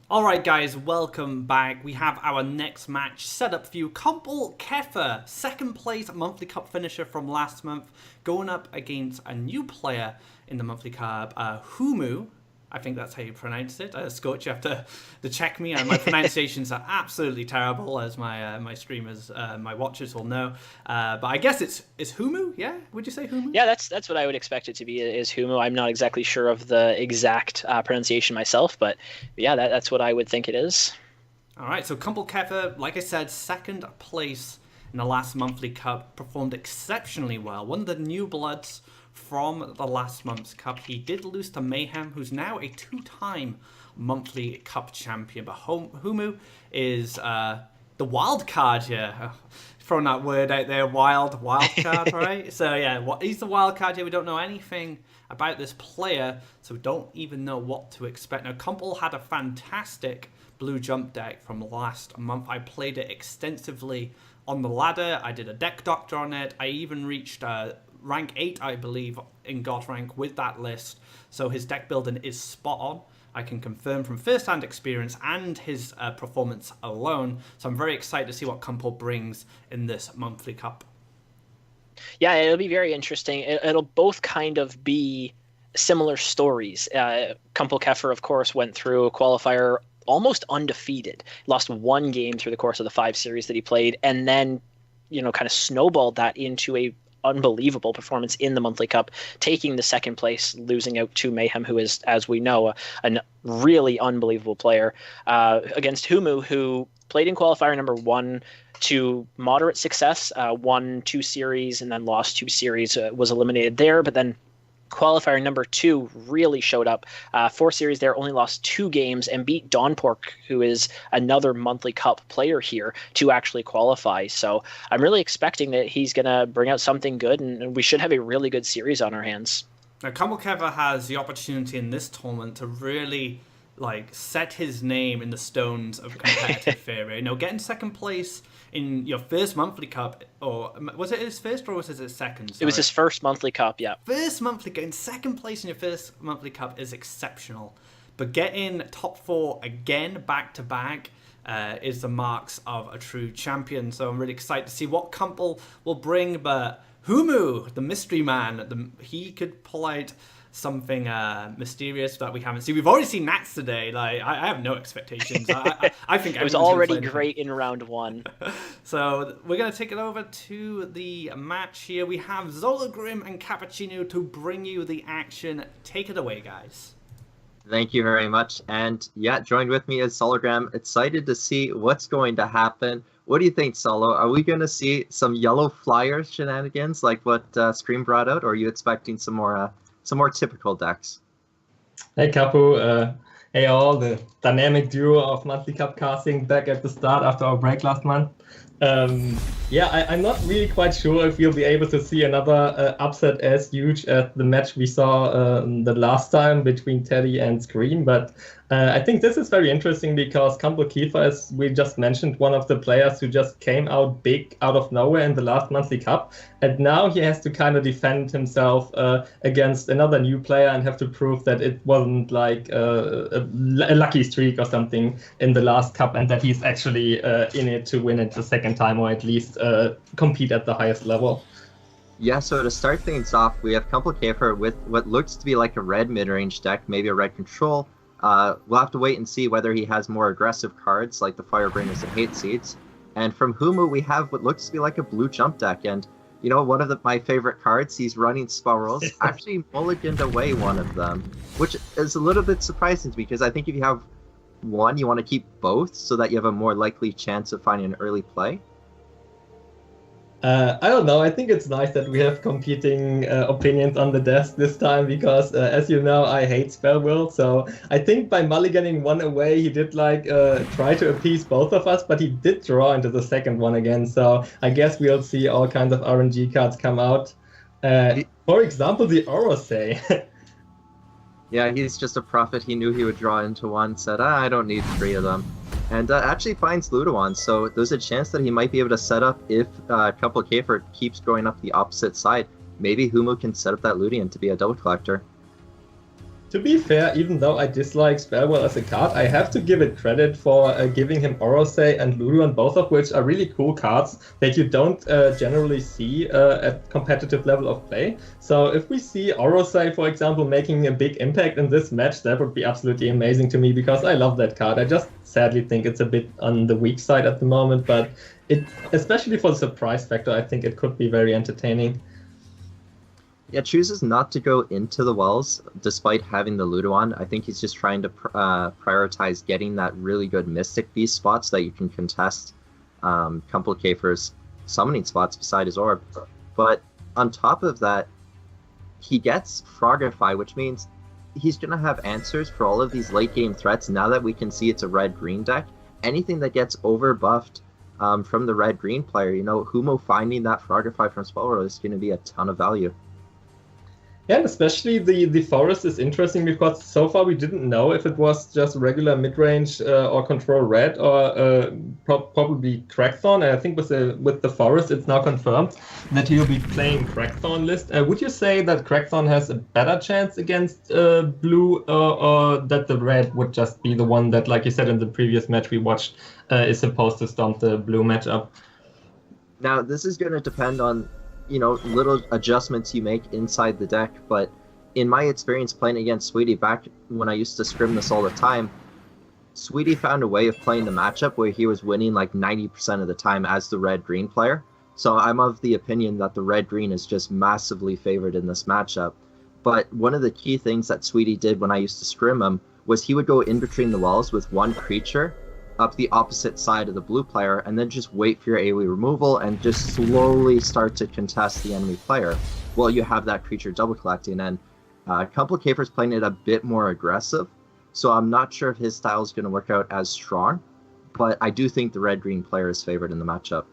Alright guys, welcome back. We have our next match set up for you. Kumpel Keffer, second place monthly cup finisher from last month, going up against a new player in the monthly cup, Humu. I think that's how you pronounce it. Scorch, you have to check me. My pronunciations are absolutely terrible, as my streamers, my watchers will know. But I guess it's Humu, yeah? Would you say Humu? Yeah, that's what I would expect it to be is Humo. I'm not exactly sure of the exact pronunciation myself, but yeah, that's what I would think it is. Alright, so Kumpel Keffer, like I said, second place in the last monthly cup, performed exceptionally well. One of the new bloods from the last month's cup. He did lose to Mayhem, who's now a two-time monthly cup champion. But Humu is the wild card here. Throwing that word out there, wild card, right? So yeah, he's the wild card here. We don't know anything about this player, so we don't even know what to expect. Now, Kumpel had a fantastic blue jump deck from last month. I played it extensively on the ladder. I did a deck doctor on it. I even reached rank 8, I believe, in God rank with that list. So his deck building is spot on. I can confirm from first-hand experience and his performance alone. So I'm very excited to see what Kumpel brings in this monthly cup. Yeah, it'll be very interesting. It'll both kind of be similar stories. Kumpel Keffer, of course, went through a qualifier almost undefeated. Lost one game through the course of the 5 series that he played, and then, kind of snowballed that into a unbelievable performance in the monthly cup, taking the second place, losing out to Mayhem, who is, as we know, a really unbelievable player, against Humu, who played in qualifier number 1 to moderate success, won 2 series and then lost 2 series, was eliminated there, but then qualifier number 2 really showed up. 4 series there, only lost 2 games and beat Dawnpork, who is another monthly cup player here, to actually qualify. So I'm really expecting that he's going to bring out something good, and we should have a really good series on our hands. Now, Kumpel Keffer has the opportunity in this tournament to really set his name in the stones of competitive Faeria. Getting second place in your first monthly cup, or was it his first or was it his second? Sorry. It was his first monthly cup, yeah. First monthly, getting second place in your first monthly cup is exceptional. But getting top 4 again, back to back, is the marks of a true champion. So I'm really excited to see what Kumpel will bring. But Humu, the mystery man, he could pull out something mysterious that we haven't seen. We've already seen Nats today. I have no expectations. I think it was already great in round 1. So we're going to take it over to the match here. We have Zologrim and Cappuccino to bring you the action. Take it away, guys. Thank you very much. And yeah, joined with me is Sologram. Excited to see what's going to happen. What do you think, Solo? Are we going to see some yellow flyer shenanigans like what Scream brought out, or are you expecting some more typical decks? Hey Capu, hey all, the dynamic duo of monthly cup casting back at the start after our break last month. I'm not really quite sure if we'll be able to see another upset as huge as the match we saw the last time between Teddy and Scream, but I think this is very interesting because Kumpel Keffer, as we just mentioned, one of the players who just came out big out of nowhere in the last monthly cup, and now he has to kind of defend himself against another new player and have to prove that it wasn't like a lucky streak or something in the last cup, and that he's actually in it to win it the second time, or at least compete at the highest level. Yeah, so to start things off, we have Kumpel Keffer with what looks to be like a red mid-range deck, maybe a red control. We'll have to wait and see whether he has more aggressive cards like the Firebringers and Hate Seeds. And from Humu, we have what looks to be like a blue jump deck. And, one of my favorite cards, he's running Spirals, actually mulliganed away one of them, which is a little bit surprising to me because I think if you have one, you want to keep both so that you have a more likely chance of finding an early play. I don't know. I think it's nice that we have competing opinions on the desk this time because, as you know, I hate Spell Will. So I think by mulliganing one away, he did try to appease both of us, but he did draw into the second one again. So I guess we'll see all kinds of RNG cards come out. For example, the Orosei. Yeah, he's just a prophet. He knew he would draw into one, said, I don't need 3 of them. And actually finds Ludowan, so there's a chance that he might be able to set up if Kumpel Keffer keeps going up the opposite side. Maybe Humu can set up that Ludian to be a double collector. To be fair, even though I dislike Spellwell as a card, I have to give it credit for giving him Orosei and Luduan, both of which are really cool cards that you don't generally see at competitive level of play. So if we see Orosei, for example, making a big impact in this match, that would be absolutely amazing to me, because I love that card. I just sadly think it's a bit on the weak side at the moment, but especially for the surprise factor, I think it could be very entertaining. Yeah, chooses not to go into the wells despite having the Luduan. I think he's just trying to prioritize getting that really good Mystic Beast spot so that you can contest Kumpelkäfer's summoning spots beside his orb. But on top of that, he gets Frogify, which means he's going to have answers for all of these late game threats now that we can see it's a red-green deck. Anything that gets over-buffed from the red-green player, Humo finding that Frogify from Spellworld is going to be a ton of value. Yeah, and especially the forest is interesting because so far we didn't know if it was just regular mid-range or control red or probably Crackthorn. And I think with the forest, it's now confirmed that he'll be playing Crackthorn list. Would you say that Crackthorn has a better chance against blue, or that the red would just be the one that, like you said in the previous match we watched, is supposed to stomp the blue matchup? Now, this is going to depend on little adjustments you make inside the deck, but in my experience playing against Sweetie back when I used to scrim this all the time, Sweetie found a way of playing the matchup where he was winning like 90% of the time as the red-green player. So I'm of the opinion that the red-green is just massively favored in this matchup. But one of the key things that Sweetie did when I used to scrim him was he would go in between the walls with one creature up the opposite side of the blue player, and then just wait for your AoE removal and just slowly start to contest the enemy player while you have that creature double collecting. And Kumpelkäfer's playing it a bit more aggressive, so I'm not sure if his style is going to work out as strong, but I do think the red-green player is favored in the matchup.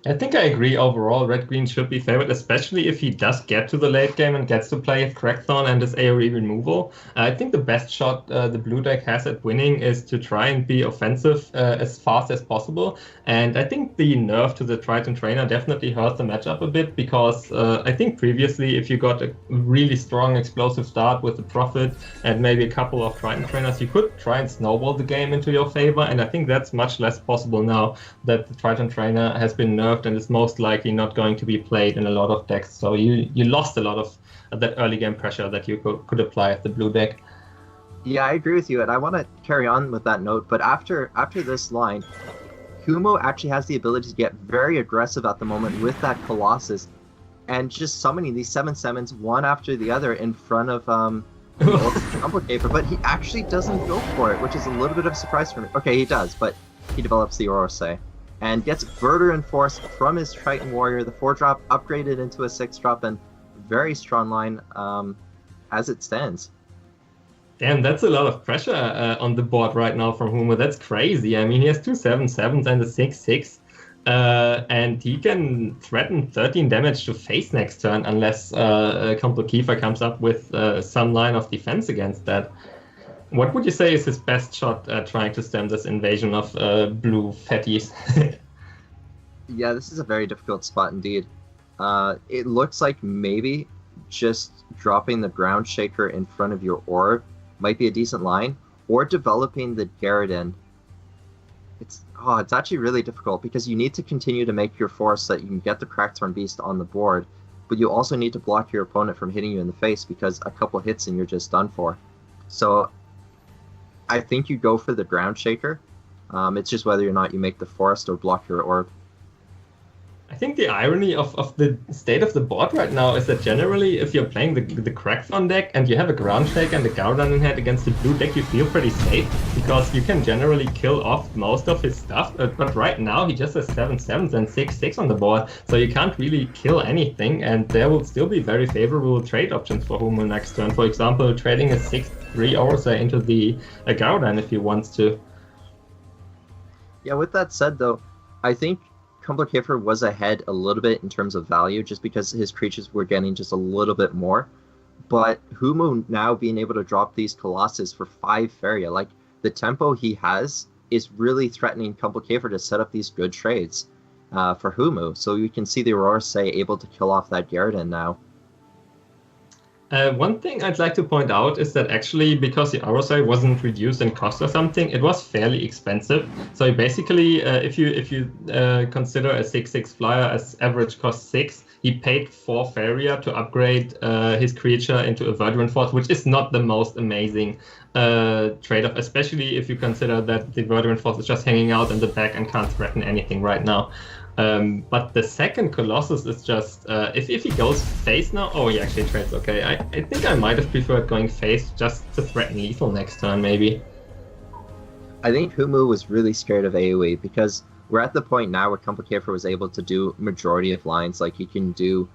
I think I agree overall. Red-green should be favored, especially if he does get to the late game and gets to play Crackthorn and his AoE removal. I think the best shot the blue deck has at winning is to try and be offensive as fast as possible. And I think the nerf to the Triton Trainer definitely hurt the matchup a bit, because I think previously if you got a really strong explosive start with the Prophet and maybe a couple of Triton Trainers, you could try and snowball the game into your favor. And I think that's much less possible now that the Triton Trainer has been nerfed and is most likely not going to be played in a lot of decks. So you lost a lot of that early game pressure that you could apply at the blue deck. Yeah, I agree with you, and I want to carry on with that note, but after this line, Humo actually has the ability to get very aggressive at the moment with that Colossus and just summoning these 7/7s one after the other in front of Kumpelkäfer, but he actually doesn't go for it, which is a little bit of a surprise for me. Okay, he does, but he develops the Orosei and gets Verter Enforced from his Triton Warrior, the 4-drop upgraded into a 6-drop, and very strong line as it stands. Damn, that's a lot of pressure on the board right now from Humo. That's crazy. I mean, he has two 7/7s and a 6/6, and he can threaten 13 damage to face next turn unless Kumpelkäfer comes up with some line of defense against that. What would you say is his best shot at trying to stem this invasion of blue fatties? Yeah, this is a very difficult spot indeed. It looks like maybe just dropping the Ground Shaker in front of your orb might be a decent line, or developing the Garridan. It's actually really difficult because you need to continue to make your force so that you can get the Crackthorn Beast on the board, but you also need to block your opponent from hitting you in the face, because a couple hits and you're just done for. So I think you go for the Ground Shaker. It's just whether or not you make the forest or block your orb. I think the irony of the state of the board right now is that generally if you're playing the Crackthorn deck and you have a Ground Shaker and a Garden in hand against the blue deck, you feel pretty safe because you can generally kill off most of his stuff. But right now he just has 7/7s and 6/6 on the board, so you can't really kill anything, and there will still be very favorable trade options for Humo next turn. For example, trading a 6/3 Orsa into the Garden if he wants to. Yeah, with that said though, I think Kumpelkäfer was ahead a little bit in terms of value just because his creatures were getting just a little bit more. But Humo now being able to drop these Colossus for 5 Faeria, like the tempo he has is really threatening Kumpelkäfer to set up these good trades for Humo. So you can see the Aurora say able to kill off that Garridan now. One thing I'd like to point out is that actually, because the RSI wasn't reduced in cost or something, it was fairly expensive. So basically, if you consider a 6/6 flyer as average cost 6, he paid 4 Faeria to upgrade his creature into a Verdurant Force, which is not the most amazing trade-off, especially if you consider that the Verdurant Force is just hanging out in the back and can't threaten anything right now. But the second Colossus is just, if he goes face now, oh, he actually trades, okay. I think I might have preferred going face just to threaten lethal next turn, maybe. I think Humu was really scared of AoE because we're at the point now where Complicator was able to do majority of lines. Like, he can do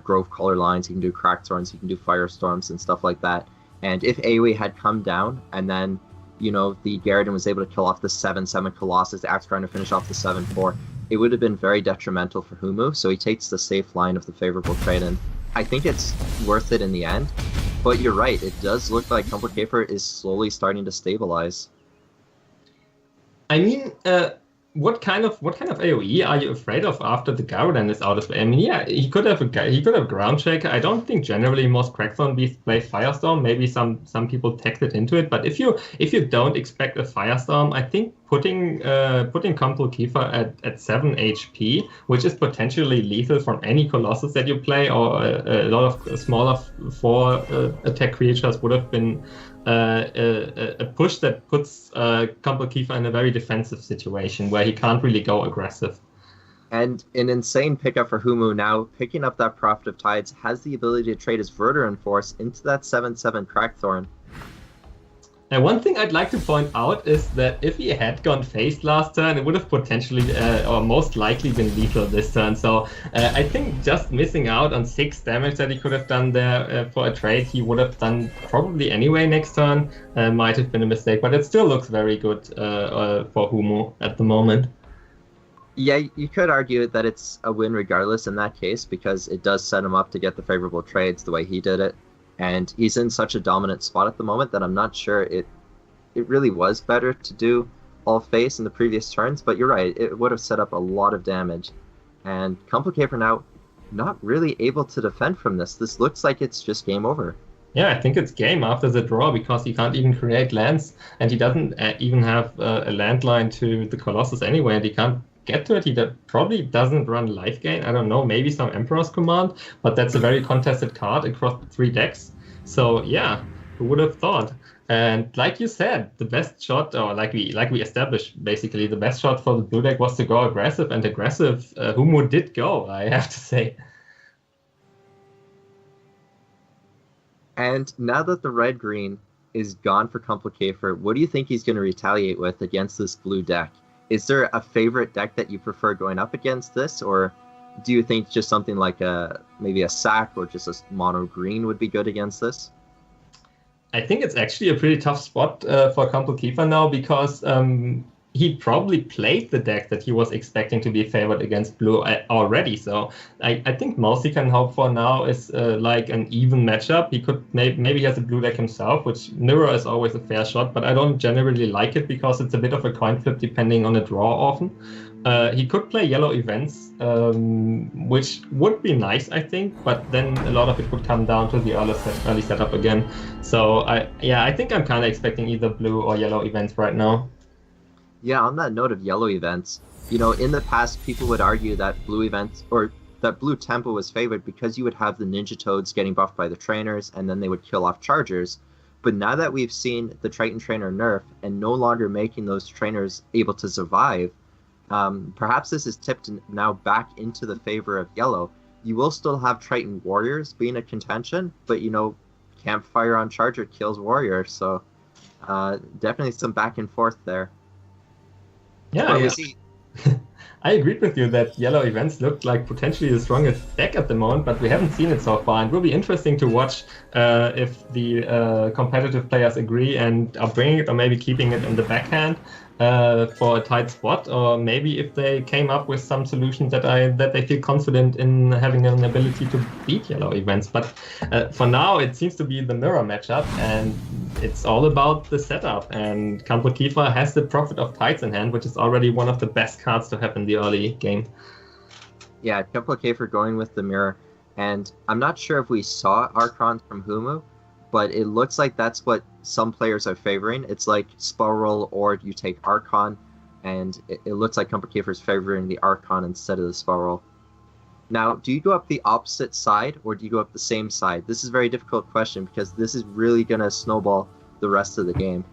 Grove Color lines, he can do Crackthorns, he can do Firestorms and stuff like that. And if AoE had come down and then, you know, the Garridan was able to kill off the 7/7 Colossus, the Axe trying to finish off the 7/4, it would have been very detrimental for Humu, so he takes the safe line of the favorable trade, and I think it's worth it in the end. But you're right, it does look like Complicator is slowly starting to stabilize. I mean, what kind of AoE are you afraid of after the Garridan is out of play? I mean, yeah, he could have Ground Shaker. I don't think generally most Crackthorn beasts play Firestorm. Maybe some people tacked it into it, but if you don't expect a Firestorm, I think putting Compul Kiefer at 7 HP, which is potentially lethal from any Colossus that you play, or a lot of smaller 4 attack creatures would have been a push that puts Compul Kiefer in a very defensive situation where he can't really go aggressive. And an insane pickup for Humu now, picking up that Prophet of Tides, has the ability to trade his Verdurant Force into that 7/7 Crackthorn. And one thing I'd like to point out is that if he had gone face last turn, it would have potentially or most likely been lethal this turn. So I think just missing out on 6 damage that he could have done there for a trade he would have done probably anyway next turn might have been a mistake. But it still looks very good for Humu at the moment. Yeah, you could argue that it's a win regardless in that case, because it does set him up to get the favorable trades the way he did it. And he's in such a dominant spot at the moment that I'm not sure it really was better to do all face in the previous turns, but you're right, it would have set up a lot of damage. And Complicator now not really able to defend from this. This looks like it's just game over. Yeah, I think it's game after the draw, because he can't even create lands, and he doesn't even have a landline to the Colossus anyway, and he can't get to it. He probably doesn't run life gain. I don't know, maybe some Emperor's Command, but that's a very contested card across 3 decks. So yeah, who would have thought? And like you said, the best shot, or like we established, basically the best shot for the blue deck was to go aggressive, and aggressive Humu did go, I have to say. And now that the red-green is gone for Complicator, what do you think he's going to retaliate with against this blue deck? Is there a favorite deck that you prefer going up against this, or do you think just something like maybe a sack or just a mono green would be good against this? I think it's actually a pretty tough spot for Compul Kiefer now, because he probably played the deck that he was expecting to be favored against blue already. So I think most he can hope for now is like an even matchup. He could maybe he has a blue deck himself, which mirror is always a fair shot, but I don't generally like it because it's a bit of a coin flip depending on the draw often. He could play yellow events, which would be nice, I think, but then a lot of it would come down to the early setup again. So I think I'm kind of expecting either blue or yellow events right now. Yeah, on that note of yellow events, you know, in the past, people would argue that blue events, or that blue tempo was favored because you would have the Ninja Toads getting buffed by the trainers, and then they would kill off chargers. But now that we've seen the Triton Trainer nerf, and no longer making those trainers able to survive, perhaps this is tipped now back into the favor of yellow. You will still have Triton Warriors being a contention, but, you know, Campfire on Charger kills Warrior, so definitely some back and forth there. Yeah. I agreed with you that yellow events looked like potentially the strongest deck at the moment, but we haven't seen it so far. And it will be interesting to watch if the competitive players agree and are bringing it, or maybe keeping it in the backhand for a tight spot, or maybe if they came up with some solution that they feel confident in having an ability to beat yellow events. But for now, it seems to be the mirror matchup, and it's all about the setup. And Compul Kiefer has the Prophet of Tides in hand, which is already one of the best cards to have in the early game. Yeah, Compul Kiefer going with the mirror. And I'm not sure if we saw Archons from Humu, but it looks like that's what some players are favoring. It's like Spiral, or you take Archon, and it looks like Complicator is favoring the Archon instead of the Spiral. Now, do you go up the opposite side, or do you go up the same side? This is a very difficult question, because this is really going to snowball the rest of the game.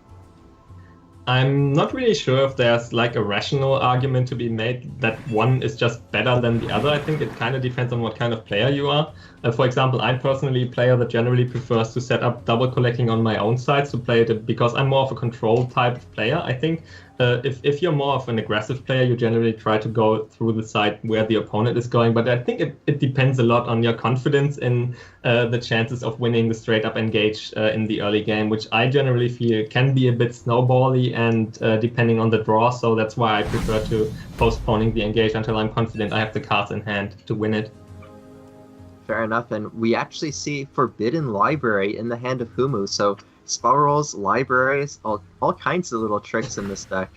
I'm not really sure if there's like a rational argument to be made that one is just better than the other. I think it kind of depends on what kind of player you are. For example, I'm personally a player that generally prefers to set up double collecting on my own side to play it, because I'm more of a control type of player. I think if you're more of an aggressive player, you generally try to go through the side where the opponent is going. But I think it depends a lot on your confidence in the chances of winning the straight up engage in the early game, which I generally feel can be a bit snowbally and depending on the draw. So that's why I prefer to postponing the engage until I'm confident I have the cards in hand to win it. Fair enough, and we actually see Forbidden Library in the hand of Humu, so spirals, libraries, all kinds of little tricks in this deck.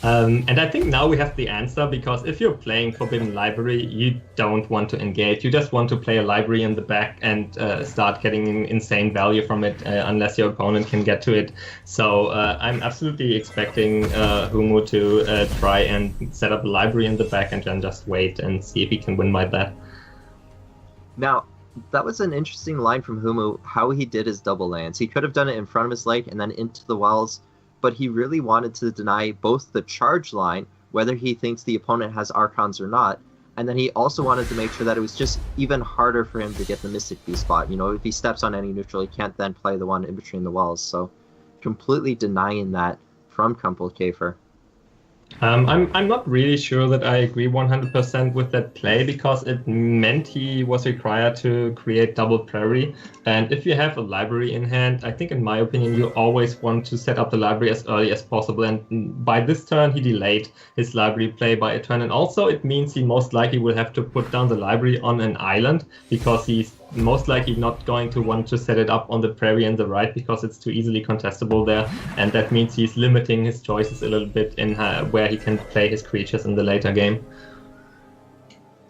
And I think now we have the answer, because if you're playing Forbidden Library, you don't want to engage. You just want to play a library in the back and start getting insane value from it, unless your opponent can get to it. So I'm absolutely expecting Humu to try and set up a library in the back and then just wait and see if he can win by that. Now, that was an interesting line from Humu, how he did his double lands. He could have done it in front of his lake and then into the wells, but he really wanted to deny both the charge line, whether he thinks the opponent has Archons or not, and then he also wanted to make sure that it was just even harder for him to get the Mystic Beast spot. You know, if he steps on any neutral, he can't then play the one in between the wells, so completely denying that from Complicator. I'm not really sure that I agree 100% with that play, because it meant he was required to create double prairie. And if you have a library in hand, I think in my opinion, you always want to set up the library as early as possible. And by this turn, he delayed his library play by a turn. And also it means he most likely will have to put down the library on an island, because he's most likely not going to want to set it up on the prairie and the right, because it's too easily contestable there, and that means he's limiting his choices a little bit in where he can play his creatures in the later game.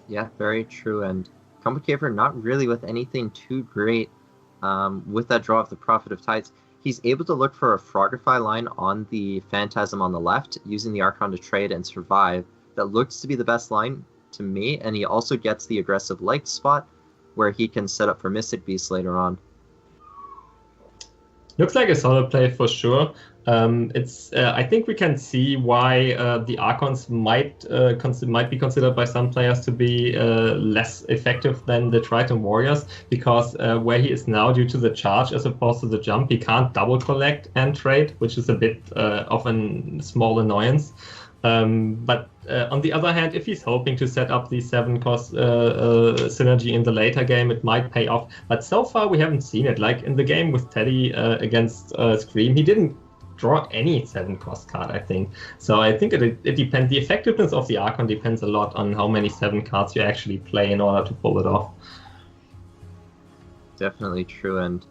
Yeah, very true, and Complicator not really with anything too great with that draw of the Prophet of Tides. He's able to look for a Frogify line on the Phantasm on the left, using the Archon to trade and survive. That looks to be the best line to me, and he also gets the aggressive lake spot, where he can set up for Mystic Beast later on. Looks like a solid play for sure. I think we can see why the Archons might be considered by some players to be less effective than the Triton Warriors, because where he is now, due to the charge as opposed to the jump, he can't double collect and trade, which is a bit of a small annoyance. But on the other hand, if he's hoping to set up the 7-cost synergy in the later game, it might pay off. But so far, we haven't seen it. Like in the game with Teddy against Scream, he didn't draw any 7-cost card, I think. So I think it depends. The effectiveness of the Archon depends a lot on how many 7 cards you actually play in order to pull it off. Definitely true, and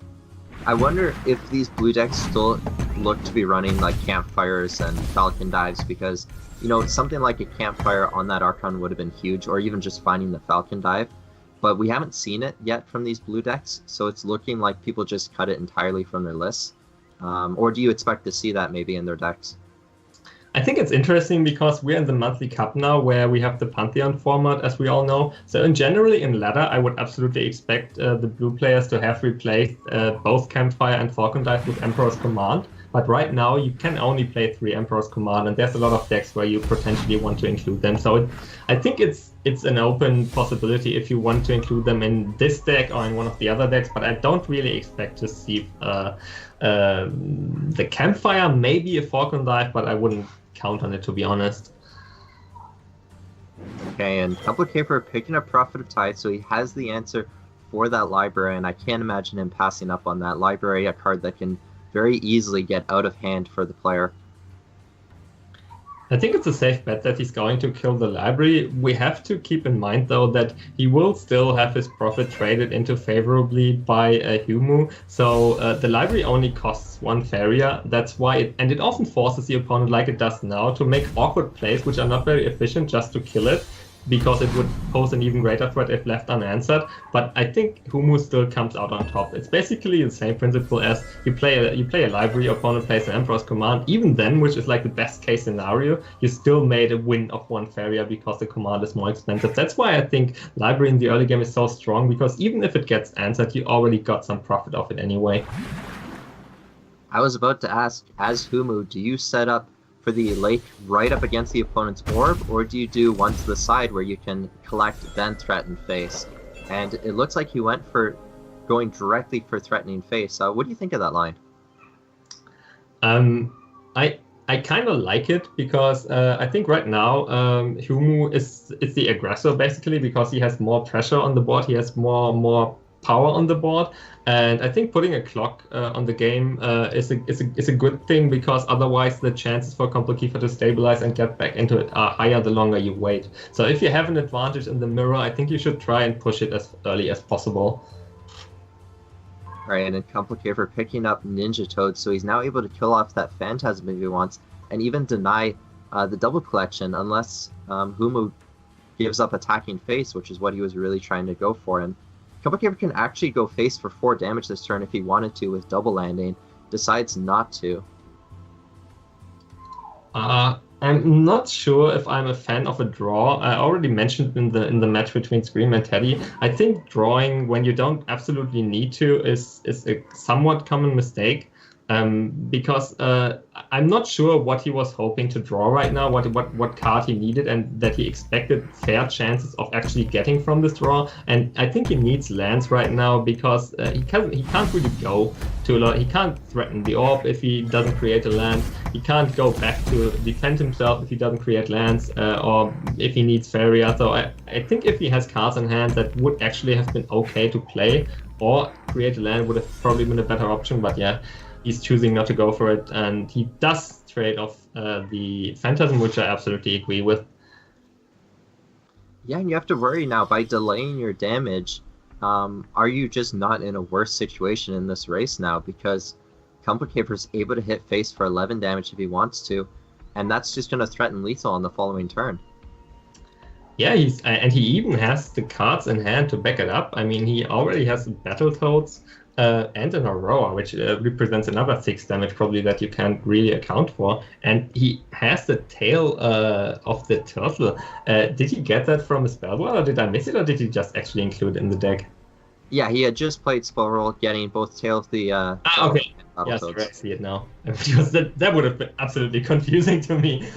I wonder if these blue decks still look to be running like Campfires and Falcon Dives, because, you know, something like a Campfire on that Archon would have been huge, or even just finding the Falcon Dive. But we haven't seen it yet from these blue decks, so it's looking like people just cut it entirely from their lists. Or do you expect to see that maybe in their decks? I think it's interesting because we're in the monthly cup now, where we have the Pantheon format, as we all know. So generally in ladder, I would absolutely expect the blue players to have replaced both Campfire and Falcon Dive with Emperor's Command. But right now, you can only play 3 Emperor's Command, and there's a lot of decks where you potentially want to include them. So I think it's an open possibility if you want to include them in this deck or in one of the other decks, but I don't really expect to see the Campfire, maybe a Falcon Dive, but I wouldn't count on it, to be honest. Okay, and Complicator picking up Prophet of Tide, so he has the answer for that library, and I can't imagine him passing up on that library, a card that can very easily get out of hand for the player. I think it's a safe bet that he's going to kill the library. We have to keep in mind, though, that he will still have his Prophet traded into favorably by a Humu. So the library only costs 1 Faeria. That's why it often forces the opponent, like it does now, to make awkward plays which are not very efficient just to kill it. because it would pose an even greater threat if left unanswered. But I think Humu still comes out on top. It's basically the same principle as you play a library, opponent plays an Emperor's Command. Even then, which is like the best case scenario, you still made a win of 1 Faeria because the command is more expensive. That's why I think library in the early game is so strong, because even if it gets answered, you already got some profit of it anyway. I was about to ask, as Humu, do you set up for the lake right up against the opponent's orb, or do you do one to the side where you can collect, then threaten face? And it looks like he went for going directly for threatening face. What do you think of that line? I kind of like it because I think right now Humu is the aggressor basically, because he has more pressure on the board, he has more power on the board, and I think putting a clock on the game is a good thing, because otherwise the chances for Complicator to stabilize and get back into it are higher the longer you wait. So if you have an advantage in the mirror, I think you should try and push it as early as possible. Right, and then Complicator picking up Ninja Toad, so he's now able to kill off that Phantasm if he wants, and even deny the double collection unless Humu gives up attacking face, which is what he was really trying to go for. And Complicator can actually go face for 4 damage this turn if he wanted to with double landing, decides not to. I'm not sure if I'm a fan of a draw. I already mentioned in the match between Scream and Teddy, I think drawing when you don't absolutely need to is a somewhat common mistake. Because I'm not sure what he was hoping to draw right now, what card he needed, and that he expected fair chances of actually getting from this draw. And I think he needs lands right now, because he can't really go to a lot. He can't threaten the orb if he doesn't create a land. He can't go back to defend himself if he doesn't create lands, or if he needs Faeria. So I think if he has cards in hand that would actually have been okay to play, or create a land would have probably been a better option. But yeah, he's choosing not to go for it, and he does trade off the Phantasm, which I absolutely agree with. Yeah, and you have to worry now, by delaying your damage, are you just not in a worse situation in this race now? Because Complicator's able to hit face for 11 damage if he wants to, and that's just going to threaten lethal on the following turn. Yeah, and he even has the cards in hand to back it up. I mean, he already has Battletoads and an Aurora, which represents another 6 damage probably that you can't really account for. And he has the tail of the turtle. Did he get that from a spell roll, or did I miss it, or did he just actually include it in the deck? Yeah, he had just played spell roll, getting both tail of the okay. Yes, I see it now. Because that would have been absolutely confusing to me.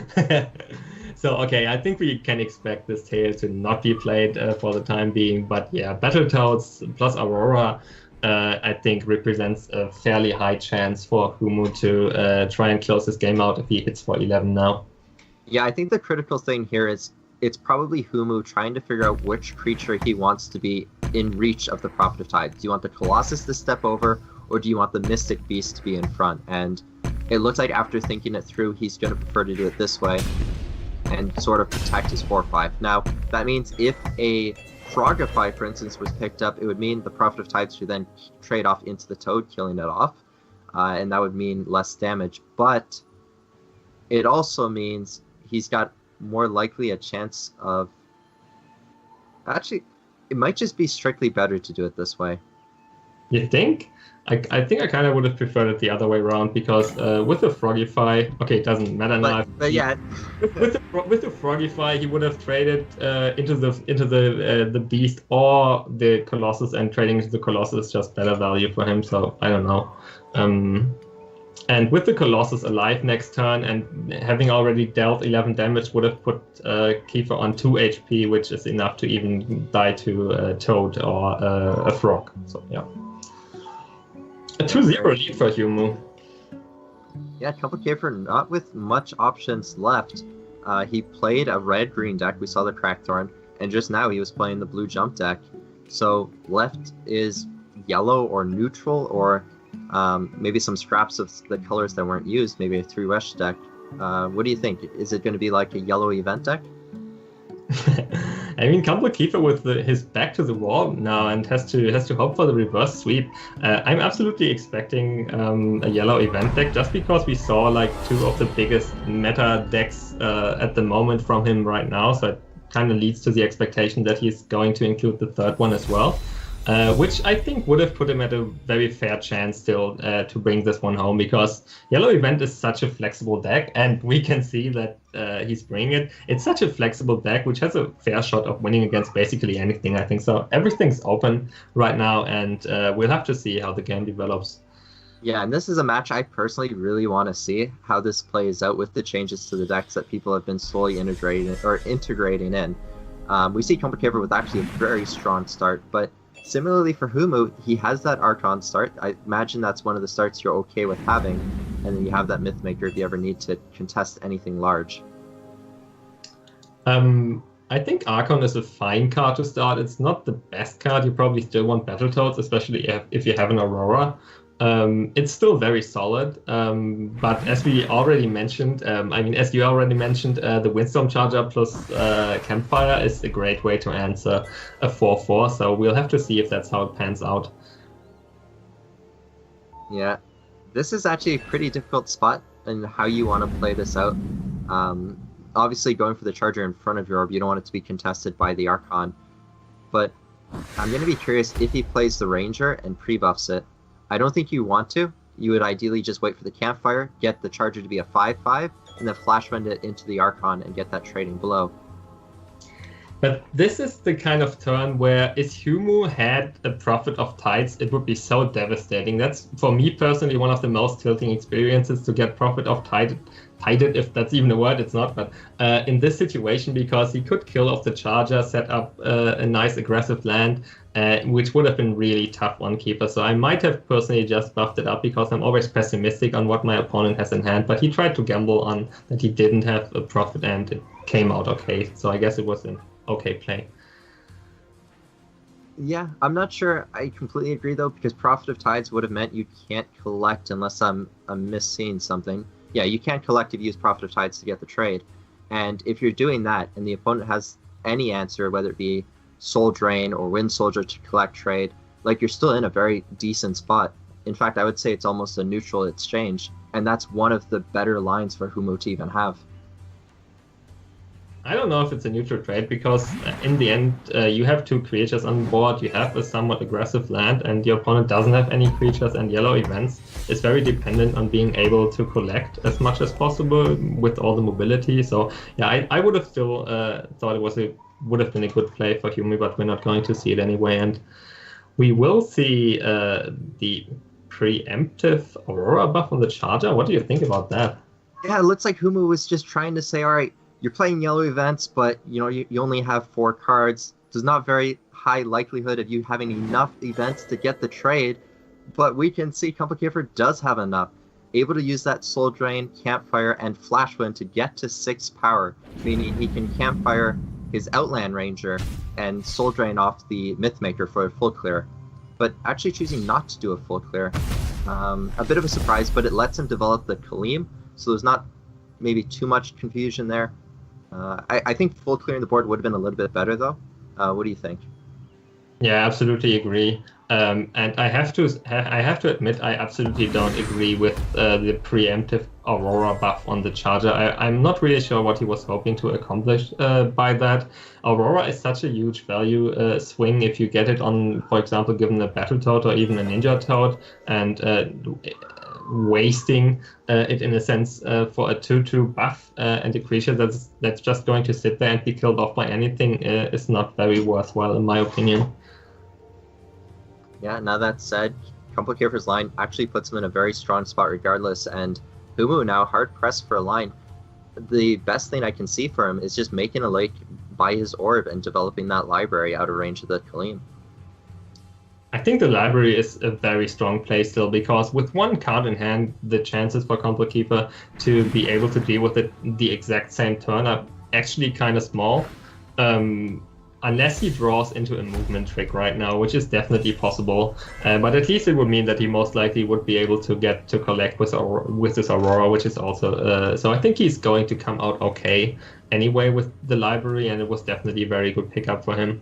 So, okay, I think we can expect this tail to not be played for the time being. But yeah, Battletoads plus Aurora, I think represents a fairly high chance for Humu to try and close this game out if he hits for 11 now. Yeah, I think the critical thing here is it's probably Humu trying to figure out which creature he wants to be in reach of the Prophet of Tide. Do you want the Colossus to step over, or do you want the Mystic Beast to be in front? And it looks like after thinking it through, he's going to prefer to do it this way and sort of protect his 4/5. Now, that means if a Frogify, for instance, was picked up, it would mean the Prophet of Tides should then trade off into the Toad, killing it off, and that would mean less damage. But it also means he's got more likely a chance of... Actually, it might just be strictly better to do it this way. You think? I think I kind of would have preferred it the other way around, because with the Frogify, okay, it doesn't matter now. But yeah, with the Frogify, he would have traded into the Beast or the Colossus, and trading into the Colossus is just better value for him. So I don't know. And with the Colossus alive next turn and having already dealt 11 damage, would have put Kiefer on 2 HP, which is enough to even die to a Toad or a Frog. So yeah. A 2-0 lead for Humu. Yeah, Complicator not with much options left. He played a red-green deck, we saw the Crackthorn, and just now he was playing the blue jump deck. So left is yellow or neutral, or maybe some scraps of the colors that weren't used, maybe a 3-Wesh deck. What do you think? Is it going to be like a yellow event deck? I mean, Complicator with his back to the wall now and has to hope for the reverse sweep. I'm absolutely expecting a yellow event deck, just because we saw like 2 of the biggest meta decks at the moment from him right now. So kind of leads to the expectation that he's going to include the third one as well. Which I think would have put him at a very fair chance still to bring this one home, because Yellow Event is such a flexible deck, and we can see that he's bringing it. It's such a flexible deck which has a fair shot of winning against basically anything, I think. So everything's open right now, and we'll have to see how the game develops. Yeah, and this is a match I personally really want to see how this plays out with the changes to the decks that people have been slowly integrating in. We see Complicator with actually a very strong start, but similarly for Humu, he has that Archon start. I imagine that's one of the starts you're okay with having, and then you have that Mythmaker if you ever need to contest anything large. I think Archon is a fine card to start. It's not the best card. You probably still want Battletoads, especially if you have an Aurora. It's still very solid, but as we already mentioned, the Windstorm Charger plus Campfire is a great way to answer a 4/4, so we'll have to see if that's how it pans out. Yeah, this is actually a pretty difficult spot in how you want to play this out. Obviously, going for the Charger in front of your orb, you don't want it to be contested by the Archon, but I'm going to be curious if he plays the Ranger and pre-buffs it. I don't think you want to. You would ideally just wait for the Campfire, get the Charger to be a 5/5, and then flashbend it into the Archon and get that trading blow. But this is the kind of turn where if Humu had a Prophet of Tides, it would be so devastating. That's, for me personally, one of the most tilting experiences to get Prophet of Tided, if that's even a word, it's not, but in this situation, because he could kill off the Charger, set up a nice aggressive land, which would have been really tough on Keeper. So I might have personally just buffed it up, because I'm always pessimistic on what my opponent has in hand, but he tried to gamble on that he didn't have a Prophet, and it came out okay. So I guess it was an okay play. Yeah, I'm not sure I completely agree though, because Prophet of Tides would have meant you can't collect unless I'm missing something. Yeah, you can't collect if you use Prophet of Tides to get the trade. And if you're doing that and the opponent has any answer, whether it be Soul Drain or Wind Soldier to collect trade, like, you're still in a very decent spot. In fact, I would say it's almost a neutral exchange, and that's one of the better lines for Humu to even have. I don't know if it's a neutral trade, because in the end, you have two creatures on board, you have a somewhat aggressive land, and your opponent doesn't have any creatures, and Yellow Events is very dependent on being able to collect as much as possible with all the mobility. So yeah, I would have still thought it would have been a good play for Humu, but we're not going to see it anyway. And we will see the preemptive Aurora buff on the Charger. What do you think about that? Yeah, it looks like Humu was just trying to say, all right, you're playing Yellow Events, but you only have 4 cards. There's not very high likelihood of you having enough events to get the trade, but we can see Complicator does have enough. Able to use that Soul Drain, Campfire, and Flashwind to get to 6 power, meaning he can Campfire his Outland Ranger and Soul Drain off the Mythmaker for a full clear. But actually choosing not to do a full clear, a bit of a surprise, but it lets him develop the Kaleem, so there's not maybe too much confusion there. I think full clearing the board would have been a little bit better, though. What do you think? Yeah, absolutely agree. And I have to admit, I absolutely don't agree with the preemptive Aurora buff on the Charger. I'm not really sure what he was hoping to accomplish by that. Aurora is such a huge value swing if you get it on, for example, given a Battletoad or even a Ninja Toad, and wasting it in a sense for a 2/2 buff and a creature that's just going to sit there and be killed off by anything is not very worthwhile, in my opinion. Yeah, now that said, Complicator's line actually puts him in a very strong spot regardless, and Humu now hard pressed for a line. The best thing I can see for him is just making a lake by his orb and developing that library out of range of the Kaleem. I think the library is a very strong play still, because with 1 card in hand, the chances for Complicator to be able to deal with it the exact same turn are actually kind of small. Unless he draws into a movement trick right now, which is definitely possible. But at least it would mean that he most likely would be able to get to collect with this Aurora, which is also... so I think he's going to come out okay anyway with the library, and it was definitely a very good pickup for him.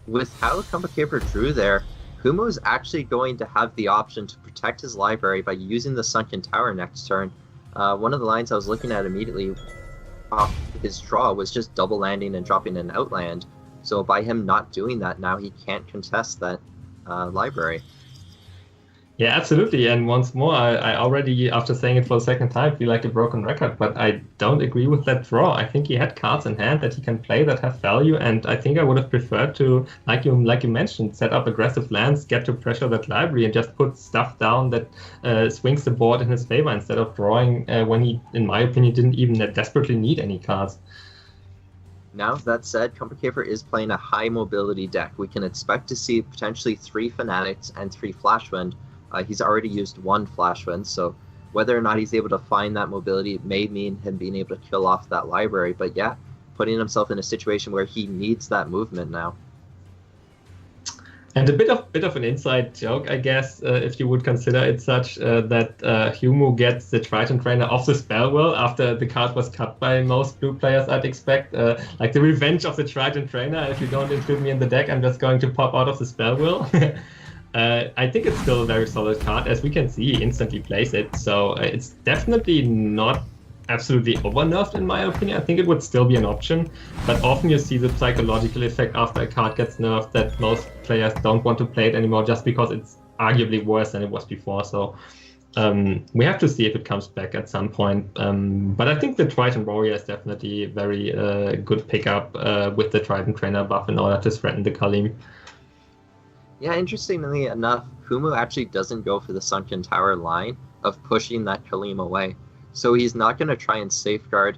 With how Complicator drew there, Humu is actually going to have the option to protect his library by using the Sunken Tower next turn. One of the lines I was looking at immediately off his draw was just double landing and dropping an outland. So by him not doing that, now he can't contest that library. Yeah, absolutely. And once more, I already, after saying it for the second time, feel like a broken record, but I don't agree with that draw. I think he had cards in hand that he can play that have value, and I think I would have preferred to, like you mentioned, set up aggressive lands, get to pressure that library, and just put stuff down that swings the board in his favor instead of drawing when he, in my opinion, didn't even desperately need any cards. Now, that said, Complicator is playing a high mobility deck. We can expect to see potentially 3 Fanatics and 3 Flashwind. He's already used 1 Flashwind, so whether or not he's able to find that mobility may mean him being able to kill off that library. But yeah, putting himself in a situation where he needs that movement now. And a bit of an inside joke, I guess, if you would consider it such, that Humu gets the Triton Trainer off the spell wheel after the card was cut by most blue players, I'd expect. Like the revenge of the Triton Trainer. If you don't include me in the deck, I'm just going to pop out of the spell wheel. I think it's still a very solid card. As we can see, he instantly plays it. So it's definitely not absolutely over-nerfed, in my opinion. I think it would still be an option. But often you see the psychological effect after a card gets nerfed that most players don't want to play it anymore just because it's arguably worse than it was before. So we have to see if it comes back at some point. But I think the Triton Warrior is definitely a very good pickup with the Triton Trainer buff in order to threaten the Khalim. Yeah, interestingly enough, Humu actually doesn't go for the Sunken Tower line of pushing that Khalim away. So he's not going to try and safeguard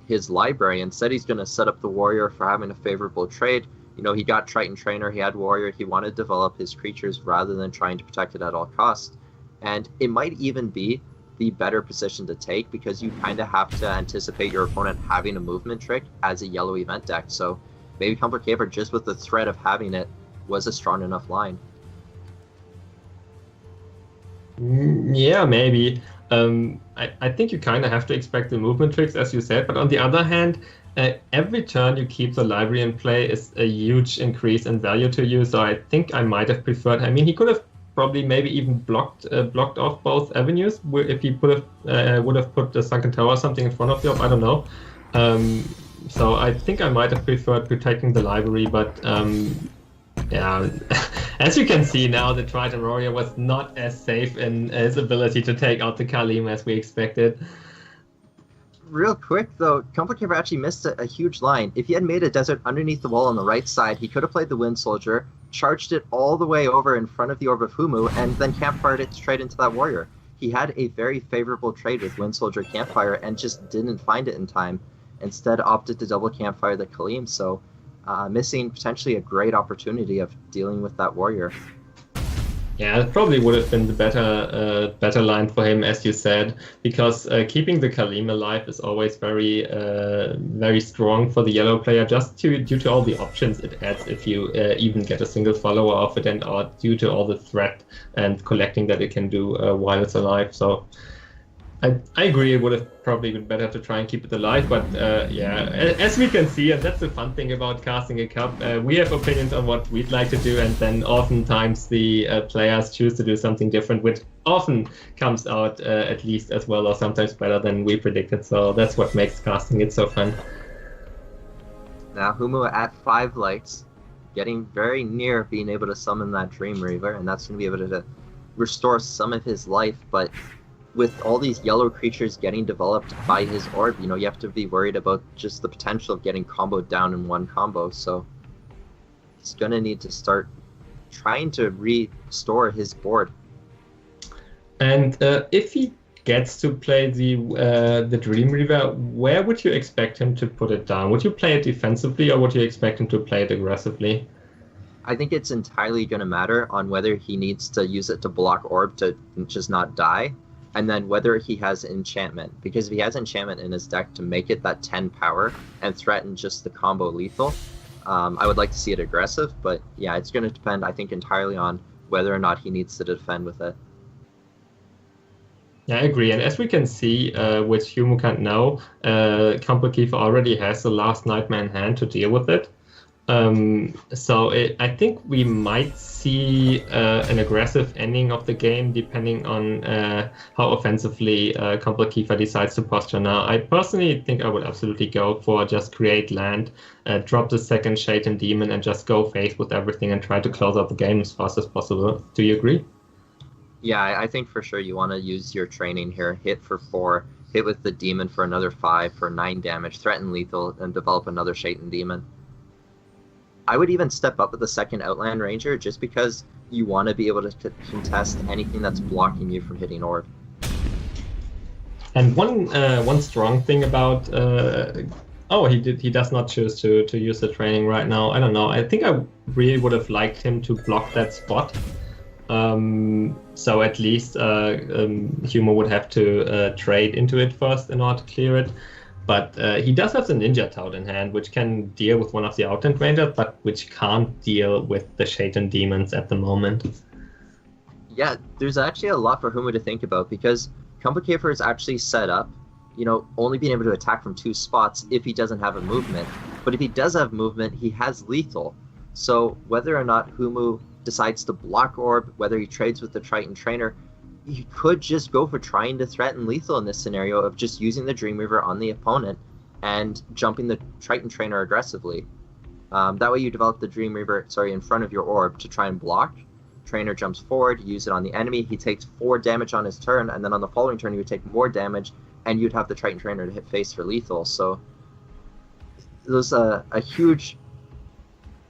his library. Instead, he's going to set up the Warrior for having a favorable trade. You know, he got Triton Trainer, he had Warrior, he wanted to develop his creatures rather than trying to protect it at all costs. And it might even be the better position to take because you kind of have to anticipate your opponent having a movement trick as a yellow event deck. So maybe Complicator, just with the threat of having it, was a strong enough line. Yeah, maybe. I think you kind of have to expect the movement tricks, as you said, but on the other hand, every turn you keep the library in play is a huge increase in value to you, so I think I might have preferred... I mean, he could have probably maybe even blocked off both avenues if he would have put the Sunken Tower or something in front of you, I don't know. So I think I might have preferred protecting the library, but... yeah, as you can see now, the Triton Warrior was not as safe in his ability to take out the Khalim as we expected. Real quick, though, Complicator actually missed a huge line. If he had made a desert underneath the wall on the right side, he could have played the Wind Soldier, charged it all the way over in front of the Orb of Humu, and then campfired it straight into that Warrior. He had a very favorable trade with Wind Soldier Campfire and just didn't find it in time. Instead, opted to double campfire the Khalim, so... missing potentially a great opportunity of dealing with that Warrior. Yeah, it probably would have been the better line for him, as you said, because keeping the Khalim alive is always very very strong for the yellow player, just due to all the options it adds if you even get a single follower of it, and due to all the threat and collecting that it can do while it's alive. So I agree, it would have probably been better to try and keep it alive, but yeah, as we can see, and that's the fun thing about casting a cup, we have opinions on what we'd like to do, and then oftentimes the players choose to do something different, which often comes out at least as well or sometimes better than we predicted, so that's what makes casting it so fun. Now Humu at 5 lights, getting very near being able to summon that Dream Reaver, and that's going to be able to restore some of his life, but with all these yellow creatures getting developed by his orb, you know, you have to be worried about just the potential of getting comboed down in one combo, so he's going to need to start trying to restore his board. And if he gets to play the Dream Reaver, where would you expect him to put it down? Would you play it defensively, or would you expect him to play it aggressively? I think it's entirely going to matter on whether he needs to use it to block orb to just not die, and then whether he has enchantment, because if he has enchantment in his deck to make it that 10 power and threaten just the combo lethal, I would like to see it aggressive, but yeah, it's going to depend, I think, entirely on whether or not he needs to defend with it. Yeah, I agree, and as we can see with Humu can't now, Complicator already has the last Nightmare in hand to deal with it. I think we might see an aggressive ending of the game depending on how offensively Combo Kiefer decides to posture now. I personally think I would absolutely go for just create land, drop the second Shaitan Demon, and just go face with everything and try to close out the game as fast as possible. Do you agree? Yeah, I think for sure you want to use your training here. Hit for 4, hit with the Demon for another 5 for 9 damage, threaten lethal, and develop another Shaitan Demon. I would even step up with the second Outland Ranger just because you want to be able to contest anything that's blocking you from hitting Orb. And one strong thing about he does not choose to use the training right now. I don't know. I think I really would have liked him to block that spot. So at least Humo would have to trade into it first in order to clear it. But he does have the Ninja Tout in hand, which can deal with one of the Outland Rangers, but which can't deal with the Shaitan Demons at the moment. Yeah, there's actually a lot for Humo to think about because Combo Kiefer is actually set up, only being able to attack from 2 spots if he doesn't have a movement. But if he does have movement, he has lethal. So whether or not Humo decides to block Orb, whether he trades with the Triton Trainer, you could just go for trying to threaten lethal in this scenario of just using the Dreamweaver on the opponent and jumping the Triton Trainer aggressively. That way you develop the Dreamweaver, in front of your Orb to try and block. Trainer jumps forward, use it on the enemy, he takes 4 damage on his turn, and then on the following turn he would take more damage, and you'd have the Triton Trainer to hit face for lethal. So there's a huge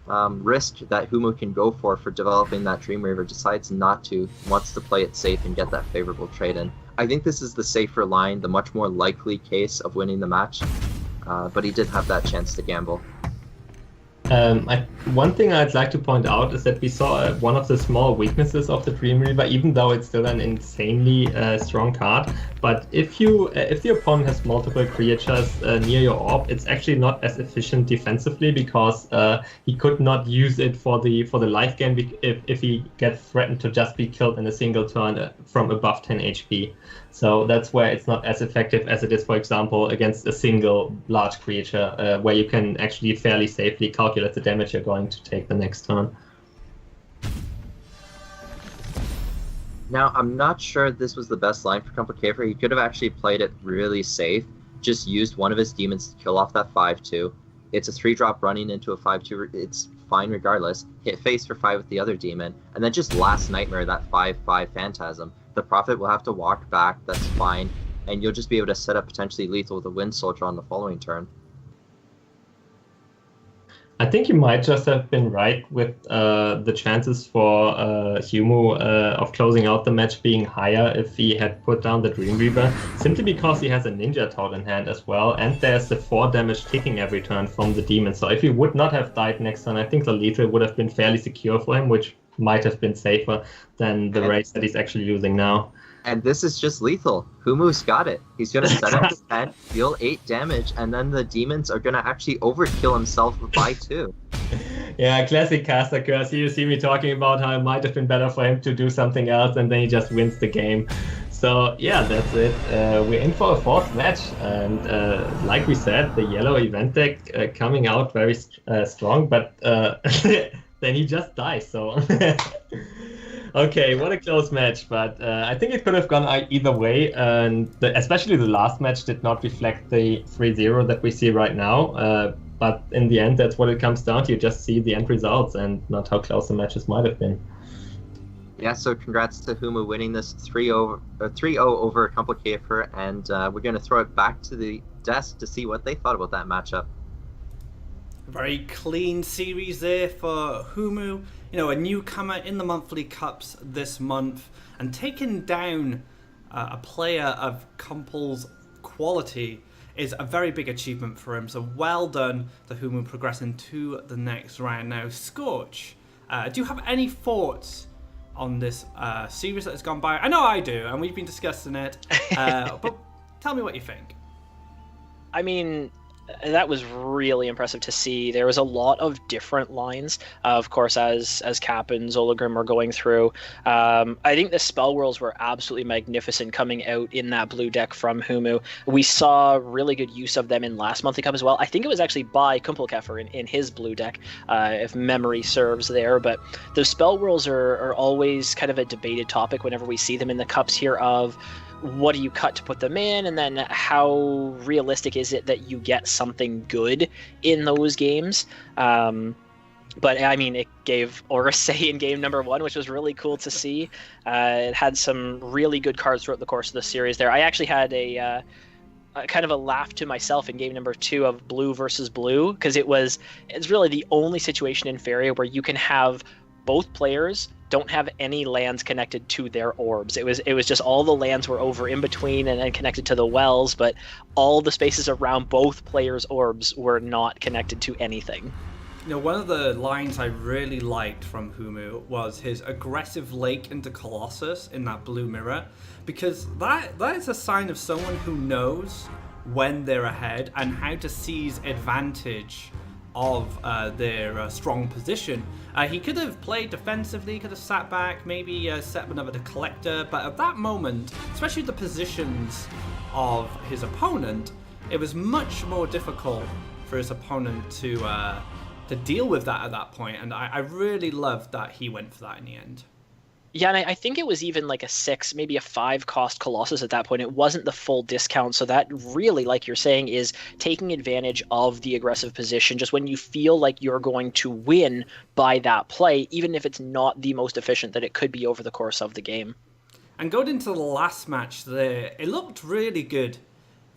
risk that Humo can go for developing that Dreamweaver, decides not to, wants to play it safe and get that favorable trade in. I think this is the safer line, the much more likely case of winning the match, but he did have that chance to gamble. One thing I'd like to point out is that we saw one of the small weaknesses of the Dreamweaver, even though it's still an insanely strong card. But if the opponent has multiple creatures near your orb, it's actually not as efficient defensively because he could not use it for the life gain if he gets threatened to just be killed in a single turn from above 10 HP. So that's where it's not as effective as it is, for example, against a single large creature, where you can actually fairly safely calculate the damage you're going to take the next turn. Now, I'm not sure this was the best line for Combo Kiefer. He could have actually played it really safe, just used one of his demons to kill off that 5/2. It's a 3-drop running into a 5/2. It's fine regardless. Hit face for 5 with the other demon, and then just last Nightmare that 5/5 Phantasm. The Prophet will have to walk back, that's fine, and you'll just be able to set up potentially lethal with a Wind Soldier on the following turn. I think you might just have been right with the chances for Humo of closing out the match being higher if he had put down the Dreamweaver, simply because he has a Ninja Tout in hand as well, and there's the 4 damage ticking every turn from the demon. So if he would not have died next turn, I think the lethal would have been fairly secure for him, which might have been safer than the race that he's actually using now. And this is just lethal. Humu's got it. He's going to set up his head, deal 8 damage, and then the demons are going to actually overkill himself by 2. Yeah, classic caster curse. You see me talking about how it might have been better for him to do something else, and then he just wins the game. So yeah, that's it. We're in for a 4th match, and like we said, the yellow event deck coming out very strong, but then he just dies, so... Okay, what a close match, but I think it could have gone either way, and especially the last match did not reflect the 3-0 that we see right now, but in the end, that's what it comes down to. You just see the end results and not how close the matches might have been. Yeah, so congrats to Humo winning this 3-0 over Combo Kiefer, and we're going to throw it back to the desk to see what they thought about that matchup. Very clean series there for Humu. A newcomer in the monthly cups this month, and taking down a player of Kumpel's quality is a very big achievement for him. So well done to Humu progressing to the next round. Now, Scorch, do you have any thoughts on this series that has gone by? I know I do, and we've been discussing it, but tell me what you think. I mean, That was really impressive to see. There was a lot of different lines, of course, as Cap and Zolagrim were going through. I think the spell whirls were absolutely magnificent coming out in that blue deck from Humu. We saw really good use of them in last monthly cup as well. I think it was actually by Kumpelkeffer in his blue deck, if memory serves there. But the spell whirls are always kind of a debated topic whenever we see them in the cups here of what do you cut to put them in, and then how realistic is it that you get something good in those games. But I mean, it gave Orisay in game number 1, which was really cool to see. It had some really good cards throughout the course of the series there. I actually had a kind of a laugh to myself in game number 2 of blue versus blue, because it's really the only situation in Faeria where you can have both players don't have any lands connected to their orbs. It was just all the lands were over in between and then connected to the wells, but all the spaces around both players' orbs were not connected to anything. You know, one of the lines I really liked from Humu was his aggressive lake into Colossus in that blue mirror, because that is a sign of someone who knows when they're ahead and how to seize advantage of their strong position. He could have played defensively, could have sat back, maybe set up another collector, but at that moment, especially the positions of his opponent, it was much more difficult for his opponent to deal with that at that point, and I really loved that he went for that in the end. Yeah, and I think it was even like a 6, maybe a 5 cost Colossus at that point. It wasn't the full discount, so that really, like you're saying, is taking advantage of the aggressive position just when you feel like you're going to win by that play, even if it's not the most efficient that it could be over the course of the game. And going into the last match there, it looked really good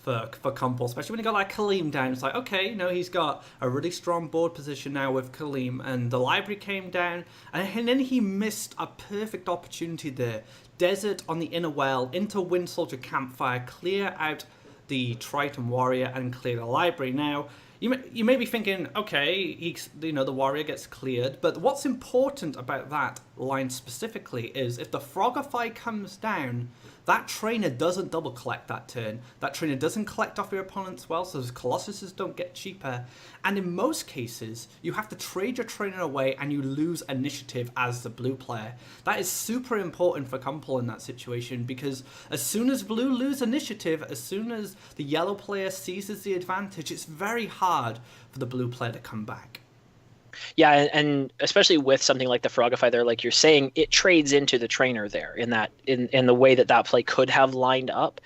for Kumpel, especially when he got like Kaleem down. It's like, okay, he's got a really strong board position now with Kaleem, and the library came down, and then he missed a perfect opportunity there. Desert on the inner well, into Wind Soldier Campfire, clear out the Triton Warrior and clear the library. Now, you may be thinking, okay, the warrior gets cleared, but what's important about that line specifically is if the Frogify comes down, that trainer doesn't double collect that turn. That trainer doesn't collect off your opponent's well, so those Colossuses don't get cheaper. And in most cases, you have to trade your trainer away and you lose initiative as the blue player. That is super important for Kumpel in that situation, because as soon as blue lose initiative, as soon as the yellow player seizes the advantage, it's very hard for the blue player to come back. Yeah, and especially with something like the Frogify there, like you're saying, it trades into the trainer there in the way that play could have lined up.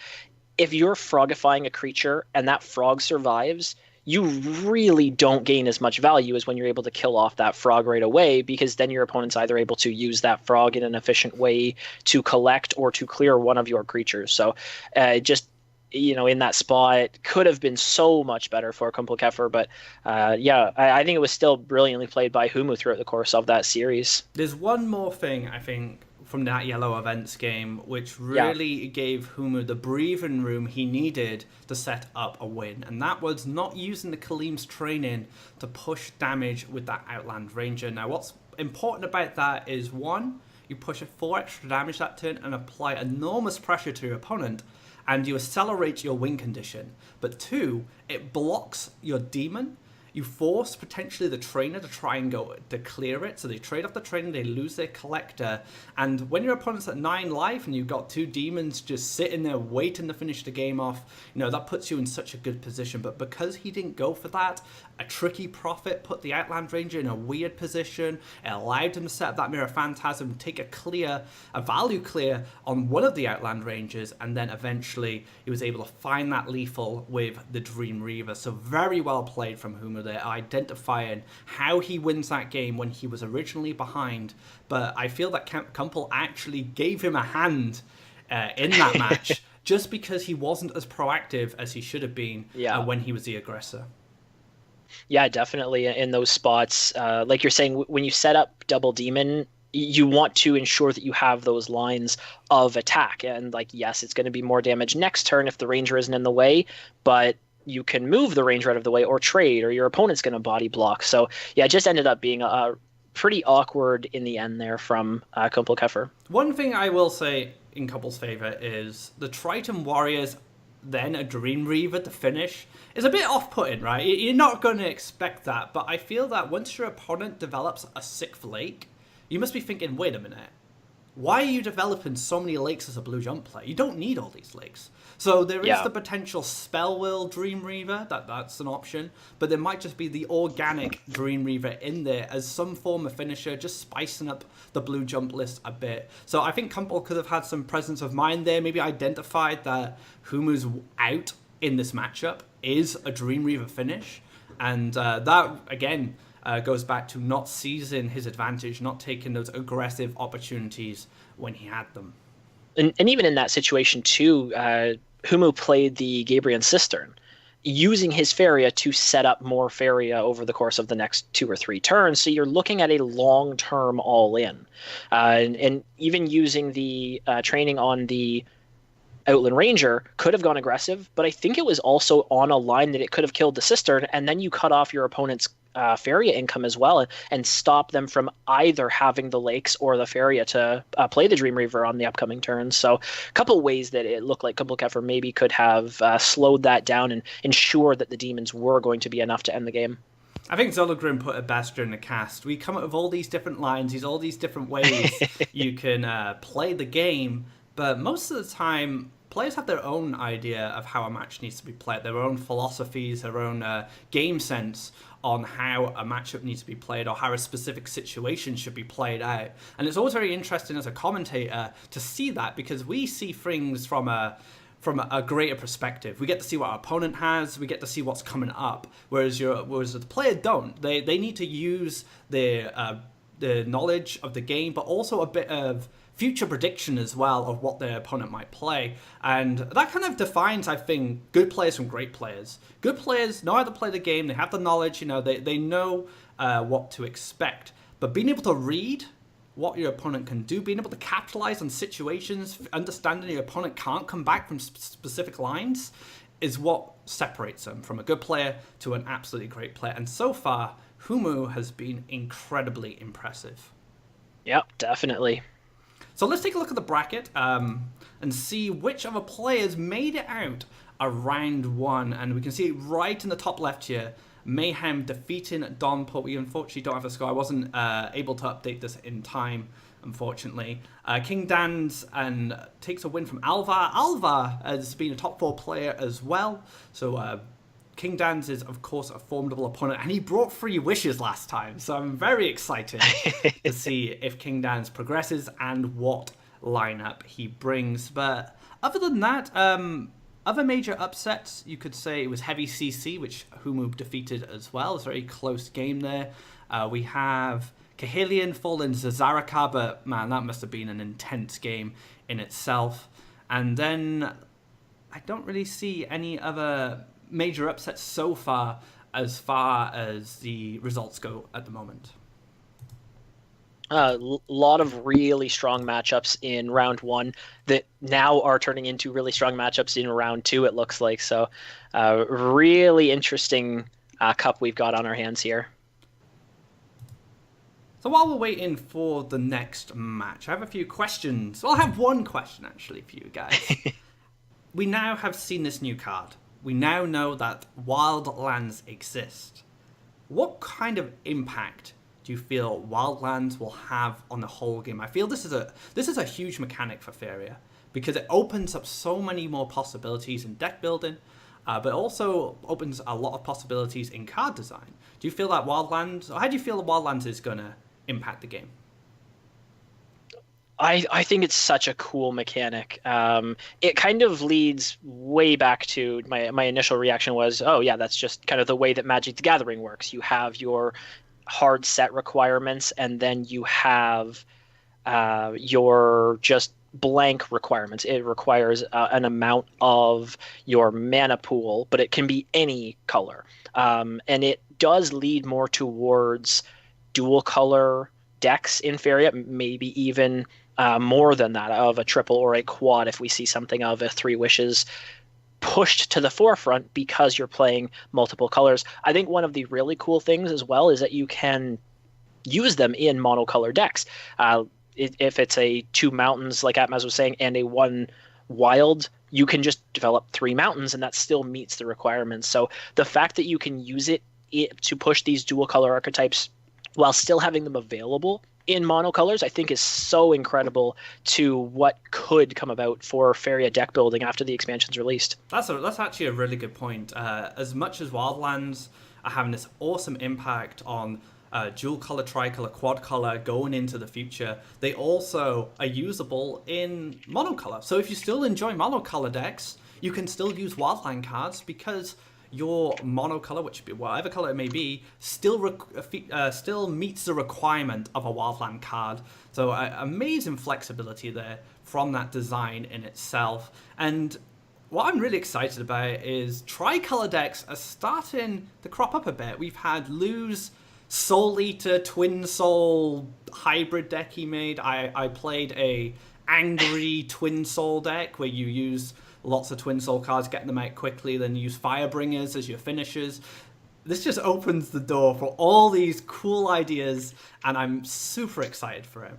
If you're Frogifying a creature and that frog survives, you really don't gain as much value as when you're able to kill off that frog right away, because then your opponent's either able to use that frog in an efficient way to collect or to clear one of your creatures. So in that spot, it could have been so much better for Kumpelkeffer, but I think it was still brilliantly played by Humu throughout the course of that series. There's one more thing, I think, from that yellow events game, which really gave Humu the breathing room he needed to set up a win, and that was not using the Kaleem's training to push damage with that Outland Ranger. Now, what's important about that is, one, you push 4 extra damage that turn and apply enormous pressure to your opponent, and you accelerate your win condition. But 2, it blocks your demon. You force potentially the trainer to try and go to clear it. So they trade off the trainer, they lose their collector. And when your opponent's at 9 life and you've got 2 demons just sitting there waiting to finish the game off, that puts you in such a good position. But because he didn't go for that, a tricky Prophet put the Outland Ranger in a weird position. It allowed him to set up that Mirror Phantasm, take a value clear on one of the Outland Rangers, and then eventually he was able to find that lethal with the Dream Reaver. So very well played from Humu there, identifying how he wins that game when he was originally behind. But I feel that Kumpel actually gave him a hand in that match just because he wasn't as proactive as he should have been when he was the aggressor. Yeah, definitely in those spots. Like you're saying, when you set up Double Demon, you want to ensure that you have those lines of attack. And yes, it's going to be more damage next turn if the Ranger isn't in the way, but you can move the Ranger out of the way or trade, or your opponent's going to body block. So yeah, it just ended up being pretty awkward in the end there from Kumpelkeffer. One thing I will say in Kumpel's favor is the Triton Warriors then a Dream Reaver to finish is a bit off-putting, right? You're not going to expect that, but I feel that once your opponent develops a 6th lake, you must be thinking, wait a minute, why are you developing so many lakes as a blue jump player? You don't need all these lakes. So there is the potential Spell Will Dream Reaver, that's an option, but there might just be the organic Dream Reaver in there as some form of finisher, just spicing up the blue jump list a bit. So I think Kumpel could have had some presence of mind there, maybe identified that Humu's out in this matchup is a Dream Reaver finish, and that, again, goes back to not seizing his advantage, not taking those aggressive opportunities when he had them. And even in that situation, too, Humu played the Gabrian Cistern, using his Faeria to set up more Faeria over the course of the next 2 or 3 turns. So you're looking at a long-term all-in. And even using the training on the Outland Ranger could have gone aggressive, but I think it was also on a line that it could have killed the Cistern, and then you cut off your opponent's Faeria income as well, and stop them from either having the lakes or the Faeria to play the Dream Reaver on the upcoming turns. So a couple ways that it looked like Kumpelkeffer maybe could have slowed that down and ensure that the demons were going to be enough to end the game. I think Zologrim put it best during the cast. We come up with all these different lines, all these different ways you can play the game, but most of the time players have their own idea of how a match needs to be played, their own philosophies, their own game sense on how a matchup needs to be played or how a specific situation should be played out. And it's always very interesting as a commentator to see that, because we see things from a greater perspective. We get to see what our opponent has, we get to see what's coming up, whereas the player don't. They need to use the knowledge of the game, but also a bit of future prediction as well of what their opponent might play. And that kind of defines, I think, good players from great players. Good players know how to play the game, they have the knowledge, they know what to expect. But being able to read what your opponent can do, being able to capitalize on situations, understanding your opponent can't come back from specific lines, is what separates them from a good player to an absolutely great player. And so far, Humu has been incredibly impressive. Yep, definitely. So let's take a look at the bracket and see which other players made it out of round 1. And we can see right in the top left here, Mayhem defeating Don Put. We unfortunately don't have a score. I wasn't able to update this in time, unfortunately. King Dan's and takes a win from Alvar. Alvar has been a top 4 player as well. So King Dan's is, of course, a formidable opponent, and he brought 3 wishes last time, so I'm very excited to see if King Dan's progresses and what lineup he brings. But other than that, other major upsets, you could say it was Heavy CC, which Humu defeated as well. It's a very close game there. We have Kahilian falling Zazaraka, but man, that must have been an intense game in itself. And then I don't really see any other major upsets so far as the results go at the moment. A lot of really strong matchups in round 1 that now are turning into really strong matchups in round 2, it looks like. So really interesting cup we've got on our hands here. So while we're waiting for the next match, I have a few questions. Well, I have one question actually for you guys. We now have seen this new card. We now know that Wildlands exist. What kind of impact do you feel Wildlands will have on the whole game? I feel this is a huge mechanic for Faeria, because it opens up so many more possibilities in deck building, but also opens a lot of possibilities in card design. Do you feel that Wildlands, or how do you feel that Wildlands is going to impact the game? I think it's such a cool mechanic. It kind of leads way back to my initial reaction was, oh yeah, that's just kind of the way that Magic the Gathering works. You have your hard set requirements, and then you have your just blank requirements. It requires an amount of your mana pool, but it can be any color. And it does lead more towards dual color decks in Faeria, maybe even more than that, of a triple or a quad if we see something of a 3 wishes pushed to the forefront because you're playing multiple colors. I think one of the really cool things as well is that you can use them in monocolor decks. If it's a 2 mountains, like Atmaz was saying, and a 1 wild, you can just develop 3 mountains and that still meets the requirements. So the fact that you can use it to push these dual color archetypes while still having them available in monocolors, I think is so incredible to what could come about for Faeria deck building after the expansion's released. That's actually a really good point. As much as Wildlands are having this awesome impact on dual color, tricolor, quad color going into the future, they also are usable in monocolor. So if you still enjoy monocolor decks, you can still use Wildland cards because your monocolor, which whatever color it may be, still meets the requirement of a Wildland card. So amazing flexibility there from that design in itself. And what I'm really excited about is tricolor decks are starting to crop up a bit. We've had Lou's Soul Eater Twin Soul hybrid deck he made. I played a angry Twin Soul deck where you use lots of Twin Soul cards, getting them out quickly, then use Firebringers as your finishers. This just opens the door for all these cool ideas, and I'm super excited for it.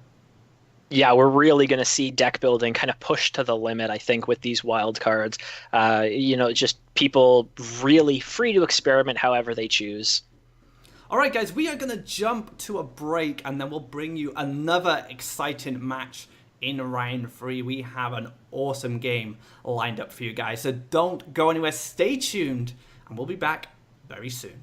Yeah, we're really going to see deck building kind of pushed to the limit, I think, with these wild cards. Just people really free to experiment however they choose. All right, guys, we are going to jump to a break, and then we'll bring you another exciting match in round 3. We have an awesome game lined up for you guys, so don't go anywhere. Stay tuned, and we'll be back very soon.